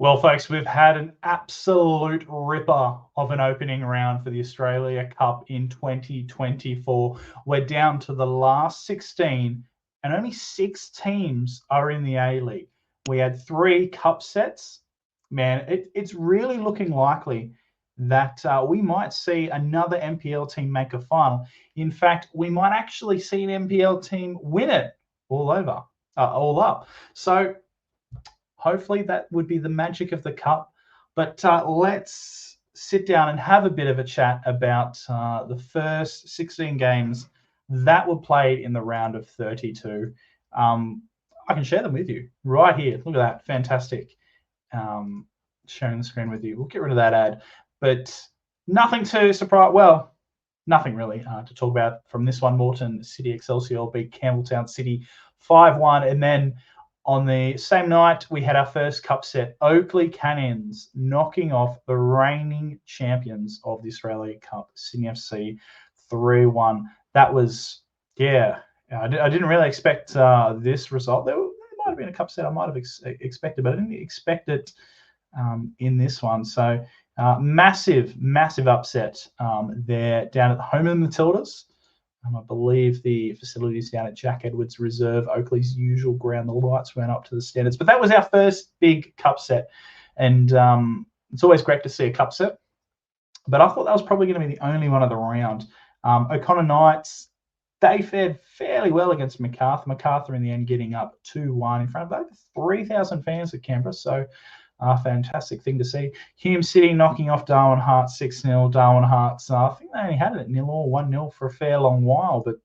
Well, folks, we've had an absolute ripper of an opening round for the Australia Cup in 2024. We're down to the last 16, and only 6 teams are in the A-League. We had 3 cup sets. Man, it's really looking likely that we might see another NPL team make a final. In fact, we might actually see an NPL team win it all up. So hopefully that would be the magic of the cup. But let's sit down and have a bit of a chat about the first 16 games that were played in the round of 32. I can share them with you right here. Look at that. Fantastic. Sharing the screen with you. We'll get rid of that ad. But nothing to surprise. Well, nothing really to talk about from this one. Moreton City Excelsior beat Campbelltown City 5-1. And then on the same night, we had our first cup set, Oakley Cannons knocking off the reigning champions of the Australia Cup, Sydney FC, 3-1. That was, I didn't really expect this result. There might have been a cup set I might have expected, but I didn't expect it in this one. So massive upset there down at the home of the Matildas. I believe the facilities down at Jack Edwards Reserve, Oakley's usual ground. The lights weren't up to the standards. But that was our first big cup set. And it's always great to see a cup set. But I thought that was probably going to be the only one of the round. O'Connor Knights, they fared fairly well against Macarthur. Macarthur in the end getting up 2-1 in front of over 3,000 fans at Canberra. So fantastic thing to see. Hume City knocking off Darwin Hearts 6-0. Darwin Hearts, I think they only had it at 0 or 1-0 for a fair long while, but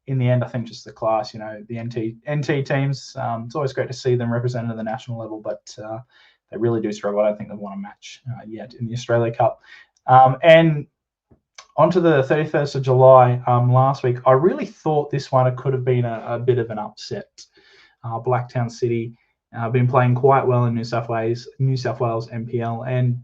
in the end, I think just the class, the NT teams, it's always great to see them represented at the national level, but they really do struggle. I don't think they've won a match yet in the Australia Cup. And on to the 31st of July last week, I really thought this one could have been a bit of an upset. Blacktown City been playing quite well in New South Wales NPL, and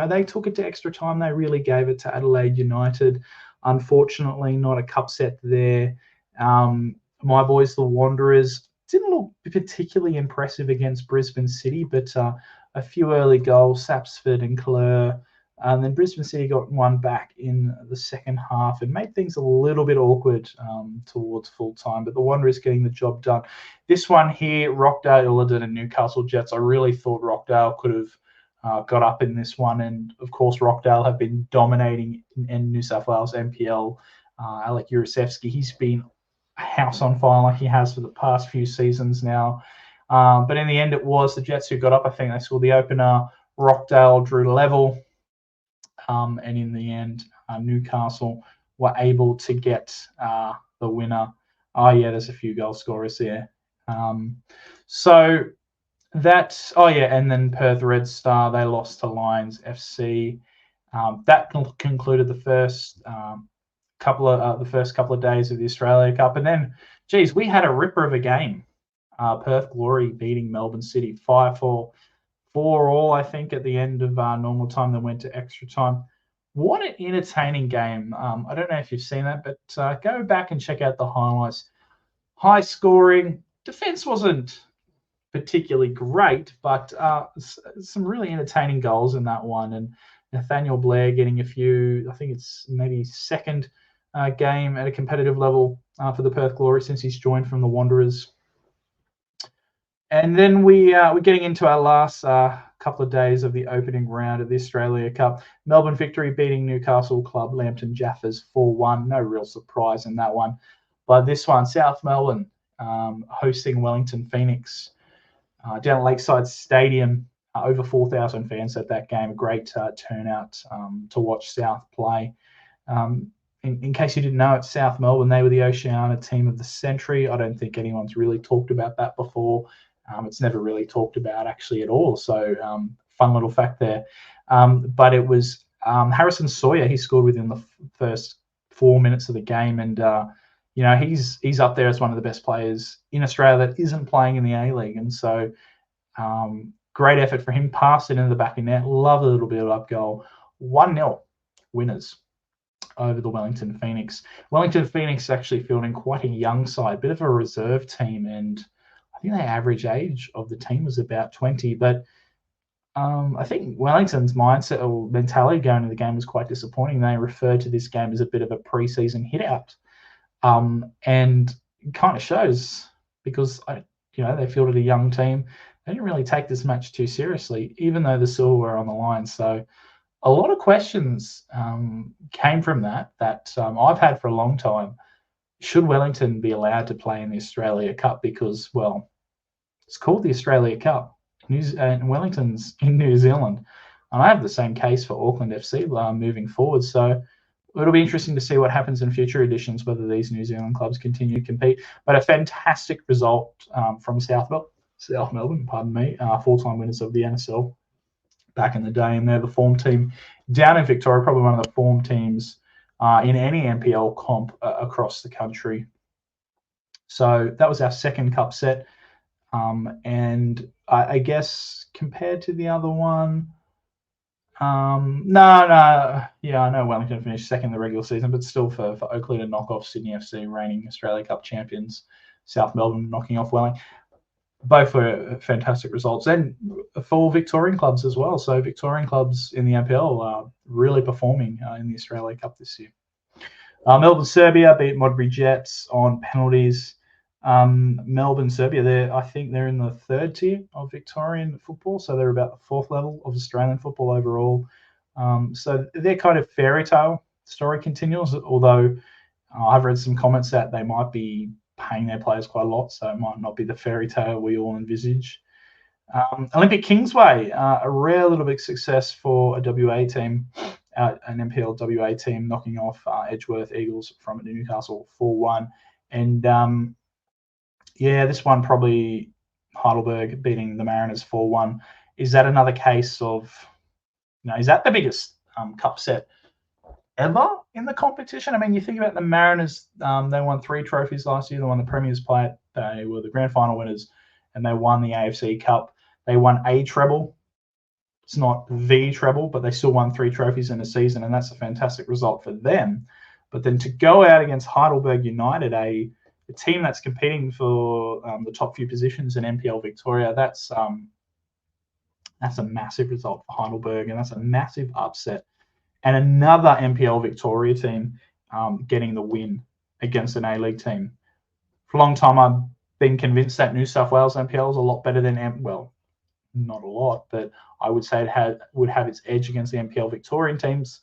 they took it to extra time. They really gave it to Adelaide United. Unfortunately, not a cup set there. My boys, the Wanderers, didn't look particularly impressive against Brisbane City, but a few early goals, Sapsford and Clare. And then Brisbane City got one back in the second half and made things a little bit awkward towards full time. But the Wanderers getting the job done. This one here, Rockdale, Illidan and Newcastle Jets. I really thought Rockdale could have got up in this one. And, of course, Rockdale have been dominating in New South Wales NPL. Alec Jurasevsky, he's been a house on fire like he has for the past few seasons now. But in the end, it was the Jets who got up. I think they scored the opener. Rockdale drew level. And in the end, Newcastle were able to get the winner. Oh, yeah, there's a few goal scorers there. So that, and then Perth Red Star, they lost to Lions FC. That concluded the first couple of days of the Australia Cup. And then, geez, we had a ripper of a game. Perth Glory beating Melbourne City 5-4. 4-4, I think, at the end of normal time. Then went to extra time. What an entertaining game. I don't know if you've seen that, but go back and check out the highlights. High scoring. Defence wasn't particularly great, but some really entertaining goals in that one. And Nathaniel Blair getting a few, I think it's maybe second game at a competitive level for the Perth Glory since he's joined from the Wanderers. And then we're getting into our last couple of days of the opening round of the Australia Cup. Melbourne Victory beating Newcastle club Lambton Jaffers 4-1. No real surprise in that one. But this one, South Melbourne hosting Wellington Phoenix down at Lakeside Stadium. Over 4,000 fans at that game. A great turnout to watch South play. In case you didn't know, it's South Melbourne. They were the Oceania team of the century. I don't think anyone's really talked about that before. It's never really talked about actually at all. So fun little fact there. But it was Harrison Sawyer. He scored within the first 4 minutes of the game. And, he's up there as one of the best players in Australia that isn't playing in the A-League. And so great effort for him. Passed it into the back of net. Love a little bit of up goal. 1-0 winners over the Wellington Phoenix. Wellington Phoenix actually fielding quite a young side, bit of a reserve team, and I think the average age of the team was about 20. But I think Wellington's mindset or mentality going into the game was quite disappointing. They referred to this game as a bit of a preseason hit out, and it kind of shows because they fielded a young team. They didn't really take this match too seriously, even though the silver were on the line. So a lot of questions came from that I've had for a long time. Should Wellington be allowed to play in the Australia Cup? Because, well, it's called the Australia Cup. And Wellington's in New Zealand. And I have the same case for Auckland FC moving forward. So it'll be interesting to see what happens in future editions, whether these New Zealand clubs continue to compete. But a fantastic result from South Melbourne, full-time winners of the NSL back in the day. And they're the form team down in Victoria, probably one of the form teams in any NPL comp across the country. So that was our second cup set. And I guess compared to the other one, yeah, I know Wellington finished second in the regular season, but still for Oakley to knock off Sydney FC, reigning Australia Cup champions, South Melbourne knocking off Wellington, both were fantastic results, and for Victorian clubs as well. So Victorian clubs in the NPL are really performing in the Australia Cup this year. Melbourne Serbia beat Modbury Jets on penalties. Melbourne Serbia, I think they're in the third tier of Victorian football, so they're about the fourth level of Australian football overall. So their kind of fairy tale story continues, although I've read some comments that they might be paying their players quite a lot, so it might not be the fairy tale we all envisage. Olympic Kingsway, a rare little bit success for a WA team, an NPL WA team, knocking off Edgeworth Eagles from Newcastle 4-1. And this one probably Heidelberg beating the Mariners 4-1. Is that another case of, is that the biggest cup set ever in the competition? I mean, you think about the Mariners, they won 3 trophies last year. They won the Premier's Plate. They were the grand final winners, and they won the AFC Cup. They won a treble. It's not the treble, but they still won 3 trophies in a season, and that's a fantastic result for them. But then to go out against Heidelberg United, a team that's competing for the top few positions in NPL Victoria, that's a massive result for Heidelberg, and that's a massive upset. And another NPL Victoria team getting the win against an A-League team. For a long time, I've been convinced that New South Wales NPL is a lot better than, not a lot, but I would say it would have its edge against the NPL Victorian teams.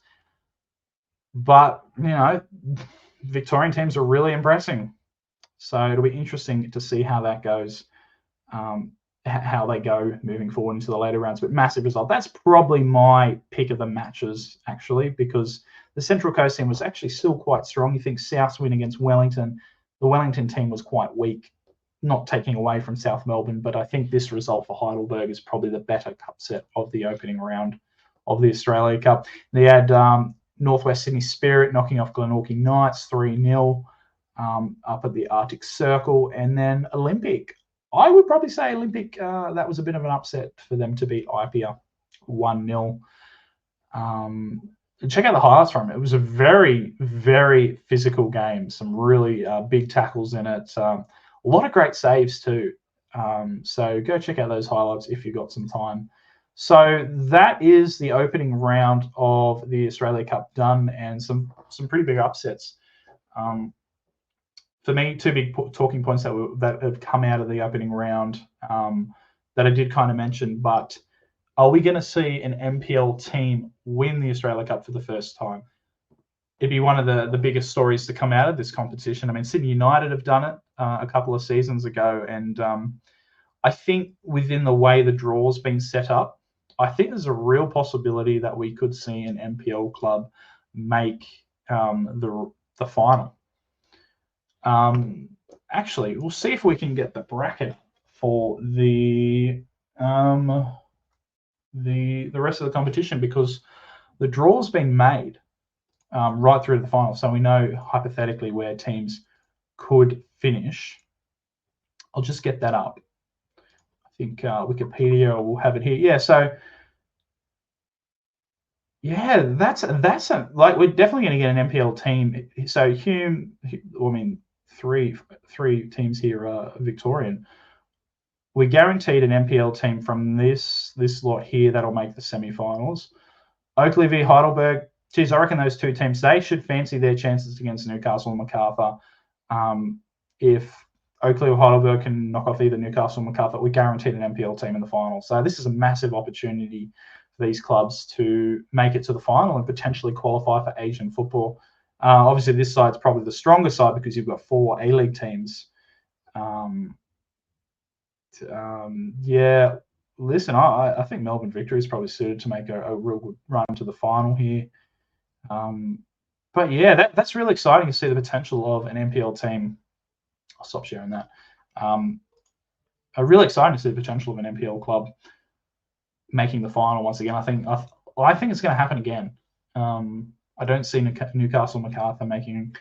But, Victorian teams are really impressing. So it'll be interesting to see how that goes, how they go moving forward into the later rounds. But massive result. That's probably my pick of the matches, actually, because the Central Coast team was actually still quite strong. You think South's win against Wellington, the Wellington team was quite weak, not taking away from South Melbourne, but I think this result for Heidelberg is probably the better cup set of the opening round of the Australia Cup. They had Northwest Sydney Spirit knocking off Glenorchy Knights 3-0 up at the Arctic Circle. And then Olympic, I would probably say Olympic, that was a bit of an upset for them to beat Ipia 1-0. Check out the highlights from it. It was a very, very physical game. Some really big tackles in it. A lot of great saves too. So go check out those highlights if you've got some time. So that is the opening round of the Australia Cup done, and some pretty big upsets. For me, 2 big talking points that have come out of the opening round that I did kind of mention. But are we going to see an NPL team win the Australia Cup for the first time? It'd be one of the biggest stories to come out of this competition. I mean, Sydney United have done it a couple of seasons ago, and I think within the way the draw's been set up, I think there's a real possibility that we could see an NPL club make the final. Actually, we'll see if we can get the bracket for the rest of the competition, because the draw's been made right through to the final, so we know hypothetically where teams could finish. I'll just get that up. I think Wikipedia will have it here. Yeah, so yeah, that's like, we're definitely going to get an NPL team. So Hume, I mean, three teams here are Victorian. we're guaranteed an NPL team from this lot here that'll make the semi-finals. Oakley v Heidelberg. Geez, I reckon those two teams, they should fancy their chances against Newcastle and Macarthur. If Oakley or Heidelberg can knock off either Newcastle or Macarthur, we're guaranteed an NPL team in the final. So this is a massive opportunity for these clubs to make it to the final and potentially qualify for Asian football. Obviously, this side's probably the stronger side because you've got 4 A-League teams. Yeah, listen, I think Melbourne Victory is probably suited to make a real good run to the final here. But yeah, that's really exciting to see the potential of an NPL team. I'll stop sharing that. Really exciting to see the potential of an NPL club making the final once again. I think it's going to happen again. I don't see Newcastle Macarthur making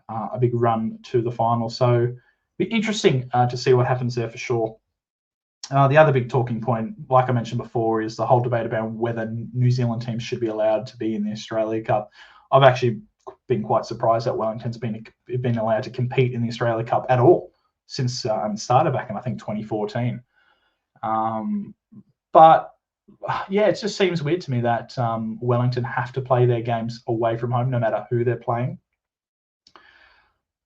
a big run to the final. So it'll be interesting to see what happens there for sure. The other big talking point, like I mentioned before, is the whole debate about whether New Zealand teams should be allowed to be in the Australia Cup. I've actually been quite surprised that Wellington's been allowed to compete in the Australia Cup at all since it started back in, I think, 2014. But yeah, it just seems weird to me that Wellington have to play their games away from home no matter who they're playing.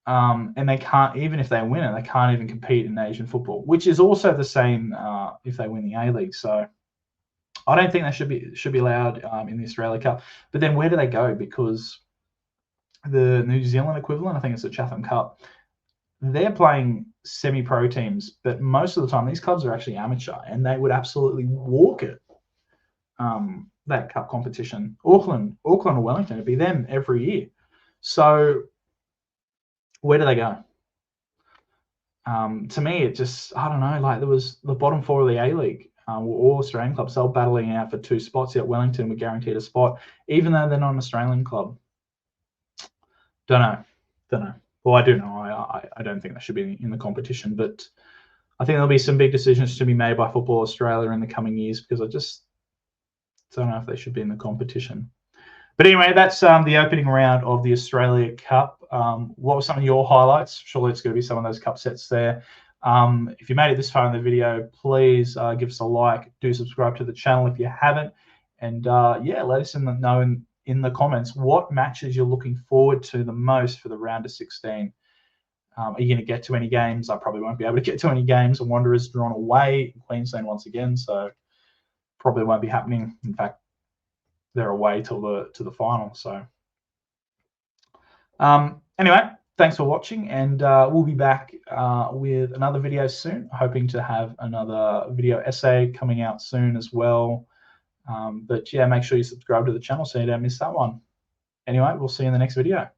And they can't, even if they win it, they can't even compete in Asian football, which is also the same if they win the A-League. So I don't think they should be allowed in the Australia Cup. But then where do they go? Because the New Zealand equivalent, I think it's the Chatham Cup, they're playing semi-pro teams, but most of the time these clubs are actually amateur, and they would absolutely walk it. That cup competition, Auckland or Wellington, it'd be them every year. So where do they go? To me, it just, I don't know, like there was the bottom 4 of the A-League were all Australian clubs. They were battling out for 2 spots, yet Wellington were guaranteed a spot, even though they're not an Australian club. Don't know. Well, I do know. I don't think they should be in the competition, but I think there'll be some big decisions to be made by Football Australia in the coming years because I just don't know if they should be in the competition. But anyway, that's the opening round of the Australia Cup. What were some of your highlights? Surely it's going to be some of those cup sets there. If you made it this far in the video, please give us a like. Do subscribe to the channel if you haven't. And yeah, let us know in the comments what matches you're looking forward to the most for the round of 16. Are you going to get to any games? I probably won't be able to get to any games. Wanderers drawn away in Queensland once again, so probably won't be happening. In fact, they're away to the final. So anyway, thanks for watching, and we'll be back with another video soon, hoping to have another video essay coming out soon as well. But yeah, make sure you subscribe to the channel so you don't miss that one. Anyway, we'll see you in the next video.